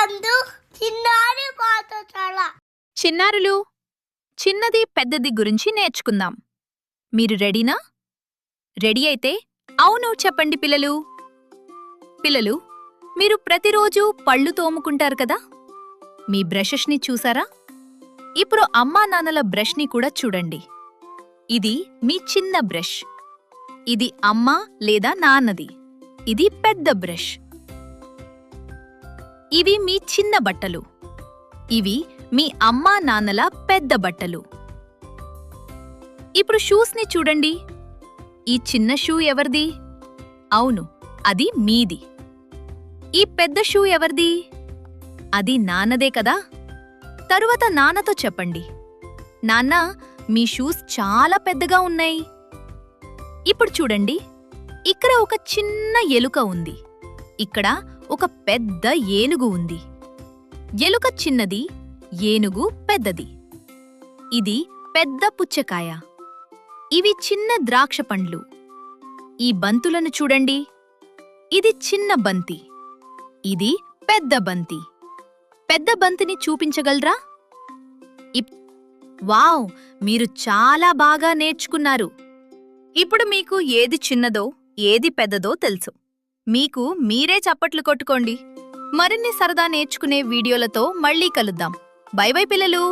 చందు చిన్నారి పాఠశాల. చిన్నారులు, చిన్నది పెద్దది గురించి నేర్చుకుందాం. మీరు రెడీనా? రెడీ అయితే అవును చెప్పండి పిల్లలు. పిల్లలు, మీరు ప్రతిరోజూ పళ్ళు తోముకుంటారు కదా? మీ బ్రషెస్ని చూసారా? ఇప్పుడు అమ్మా నాన్నల బ్రష్ని కూడా చూడండి. ఇది మీ చిన్న బ్రష్. ఇది అమ్మ లేదా నాన్నది. ఇది పెద్ద బ్రష్. ఇవి మీ చిన్న బట్టలు. ఇవి మీ అమ్మా నాన్నల పెద్ద బట్టలు. ఇప్పుడు షూస్ని చూడండి. ఈ చిన్న షూ ఎవరిది? అవును, అది మీది. ఈ పెద్ద షూ ఎవరిది? అది నాన్నదే కదా? తరువాత నాన్నతో చెప్పండి, నాన్నా, మీ షూస్ చాలా పెద్దగా ఉన్నాయి. ఇప్పుడు చూడండి, ఇక్కడ ఒక చిన్న ఎలుక ఉంది. ఇక్కడ ఒక పెద్ద ఏనుగు ఉంది. ఎలుక చిన్నది, ఏనుగు పెద్దది. ఇది పెద్ద పుచ్చకాయ. ఇవి చిన్న ద్రాక్ష పండ్లు. ఈ బంతులను చూడండి. ఇది చిన్న బంతి. ఇది పెద్ద బంతి. పెద్ద బంతిని చూపించగలరా? వావ్, మీరు చాలా బాగా నేర్చుకున్నారు. ఇప్పుడు మీకు ఏది చిన్నదో ఏది పెద్దదో తెలుసు. మీకు మీరే చప్పట్లు కొట్టుకోండి. మరిన్ని సరదా నేర్చుకునే వీడియోలతో మళ్ళీ కలుద్దాం. బై బై పిల్లలు.